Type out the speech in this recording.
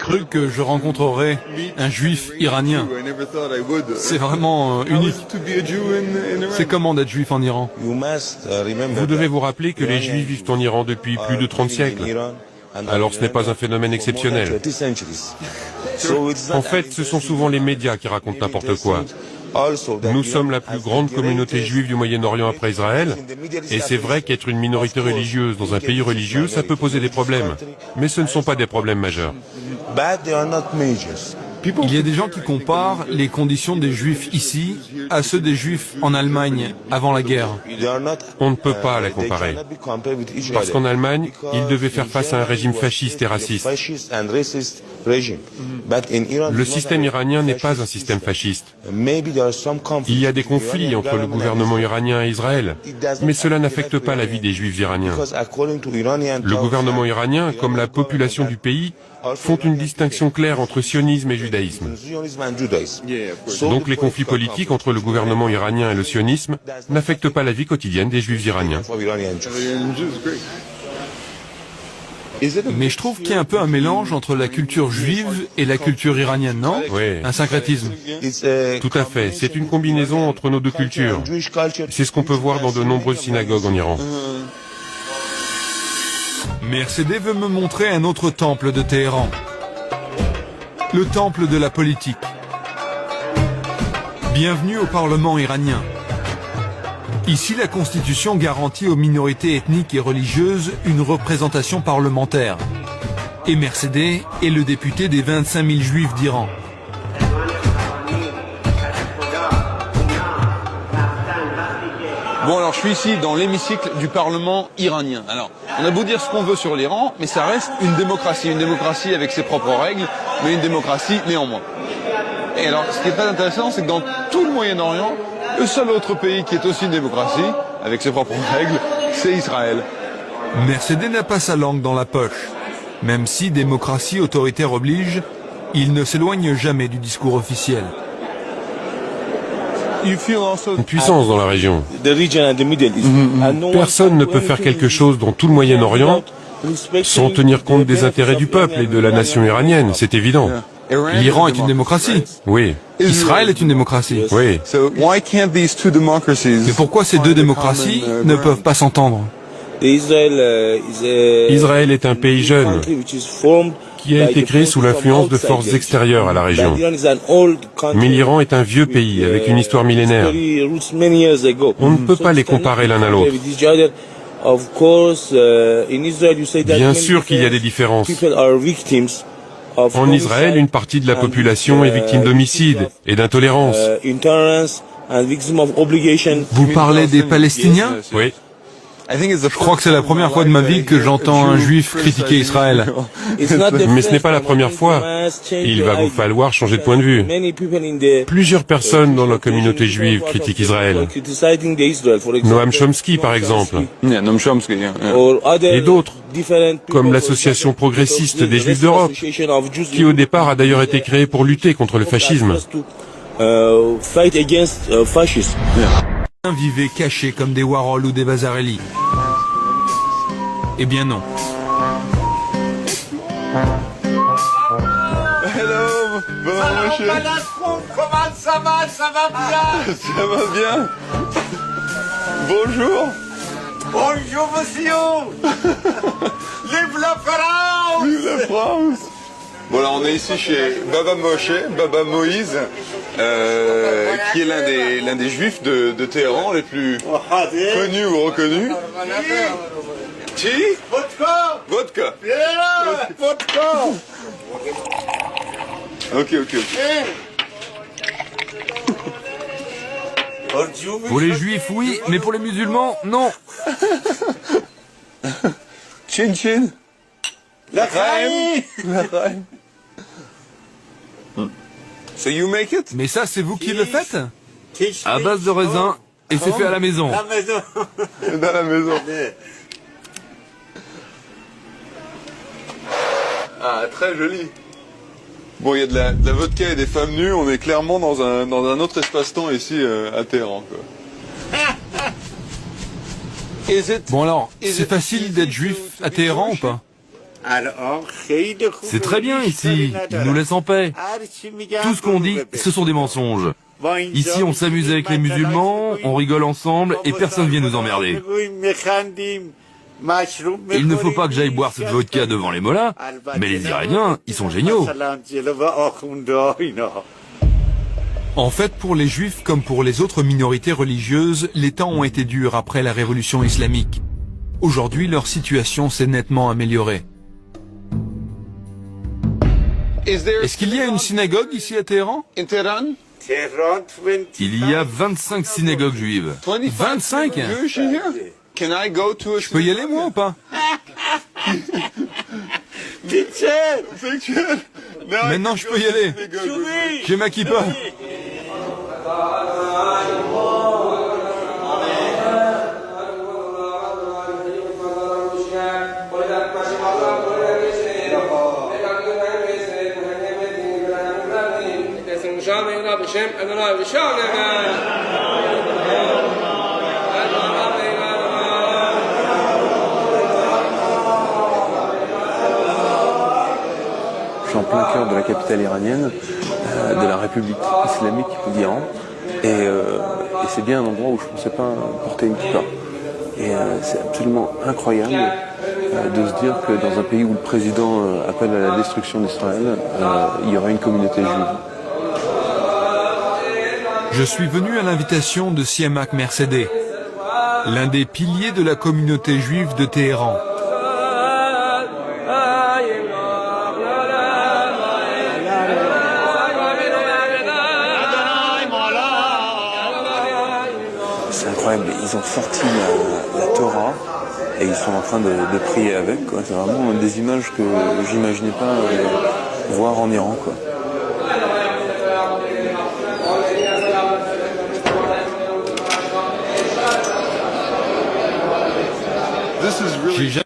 cru que je rencontrerais un juif iranien. C'est vraiment unique. C'est comment d'être juif en Iran? Vous devez vous rappeler que les Juifs vivent en Iran depuis plus de 30 siècles. Alors ce n'est pas un phénomène exceptionnel. En fait, ce sont souvent les médias qui racontent n'importe quoi. Nous sommes la plus grande communauté juive du Moyen-Orient après Israël, et c'est vrai qu'être une minorité religieuse dans un pays religieux, ça peut poser des problèmes. Mais ce ne sont pas des problèmes majeurs. Il y a des gens qui comparent les conditions des juifs ici à ceux des juifs en Allemagne avant la guerre. On ne peut pas la comparer. Parce qu'en Allemagne, ils devaient faire face à un régime fasciste et raciste. Le système iranien n'est pas un système fasciste. Il y a des conflits entre le gouvernement iranien et Israël, mais cela n'affecte pas la vie des juifs iraniens. Le gouvernement iranien, comme la population du pays, font une distinction claire entre sionisme et judaïsme. Donc les conflits politiques entre le gouvernement iranien et le sionisme n'affectent pas la vie quotidienne des juifs iraniens. Mais je trouve qu'il y a un peu un mélange entre la culture juive et la culture iranienne, non? Oui. Un syncrétisme. Tout à fait, c'est une combinaison entre nos deux cultures. C'est ce qu'on peut voir dans de nombreuses synagogues en Iran. Mercedes veut me montrer un autre temple de Téhéran. Le temple de la politique. Bienvenue au Parlement iranien. Ici, la Constitution garantit aux minorités ethniques et religieuses une représentation parlementaire. Et Mercedes est le député des 25 000 juifs d'Iran. Bon, alors je suis ici dans l'hémicycle du Parlement iranien. Alors, on a beau dire ce qu'on veut sur l'Iran, mais ça reste une démocratie avec ses propres règles, mais une démocratie néanmoins. Et alors, ce qui est très intéressant, c'est que dans tout le Moyen-Orient, le seul autre pays qui est aussi une démocratie, avec ses propres règles, c'est Israël. Mercedes n'a pas sa langue dans la poche. Même si démocratie autoritaire oblige, il ne s'éloigne jamais du discours officiel. Une puissance dans la région. Personne ne peut faire quelque chose dans tout le Moyen-Orient sans tenir compte des intérêts du peuple et de la nation iranienne, c'est évident. L'Iran est une démocratie. Oui. Israël est une démocratie. Oui. Mais pourquoi ces deux démocraties ne peuvent pas s'entendre? Israël est un pays jeune qui a été créé sous l'influence de forces extérieures à la région. Mais l'Iran est un vieux pays avec une histoire millénaire. On ne peut pas les comparer l'un à l'autre. Bien sûr qu'il y a des différences. En Israël, une partie de la population est victime d'homicides et d'intolérance. Vous parlez des Palestiniens? Oui. Je crois que c'est la première fois de ma vie que j'entends un juif critiquer Israël. Mais ce n'est pas la première fois. Il va vous falloir changer de point de vue. Plusieurs personnes dans la communauté juive critiquent Israël. Noam Chomsky, par exemple. Et d'autres, comme l'association progressiste des Juifs d'Europe, qui au départ a d'ailleurs été créée pour lutter contre le fascisme. Vivaient cachés comme des Warhol ou des Vasarely. Eh bien non. Hello, bonjour monsieur. Comment ça va? Ça va bien? Ça va bien. Bonjour. Bonjour monsieur. Vive la France. Vive la France. Bon, là on est ici chez Baba Moshe, Baba Moïse, qui est l'un des juifs de Téhéran les plus connus ou reconnus. Ti? Vodka. Vodka. Yeah, vodka. Ok. Pour les juifs, oui, mais pour les musulmans, non. Chin chin. La Chaim. So you make it? Mais ça, c'est vous qui le faites? À base de raisin, et c'est fait à la maison. La maison. Dans la maison. Ah, très joli. Bon, il y a de la vodka et des femmes nues, on est clairement dans un autre espace-temps ici à Téhéran, quoi. Bon alors, c'est facile d'être juif à Téhéran ou pas? C'est très bien ici, ils nous laissent en paix. Tout ce qu'on dit, ce sont des mensonges. Ici, on s'amuse avec les musulmans, on rigole ensemble et personne vient nous emmerder. Il ne faut pas que j'aille boire cette vodka devant les mollahs, mais les Iraniens, ils sont géniaux. En fait, pour les Juifs comme pour les autres minorités religieuses, les temps ont été durs après la révolution islamique. Aujourd'hui, leur situation s'est nettement améliorée. Est-ce qu'il y a une synagogue ici à Téhéran? In Tehran? Il y a 25 synagogues juives. 25? Jewish in here? Can I go to a Je peux y aller moi ou pas? Maintenant je peux y aller. J'ai ma kippa. Je suis en plein cœur de la capitale iranienne, de la République islamique d'Iran, et c'est bien un endroit où je ne pensais pas porter une kippa. Et c'est absolument incroyable de se dire que dans un pays où le président appelle à la destruction d'Israël, il y aura une communauté juive. Je suis venu à l'invitation de Siamak Mercedeh, l'un des piliers de la communauté juive de Téhéran. C'est incroyable, ils ont sorti la Torah et ils sont en train de prier avec, quoi. C'est vraiment des images que j'imaginais pas voir en Iran, quoi. J'ai jamais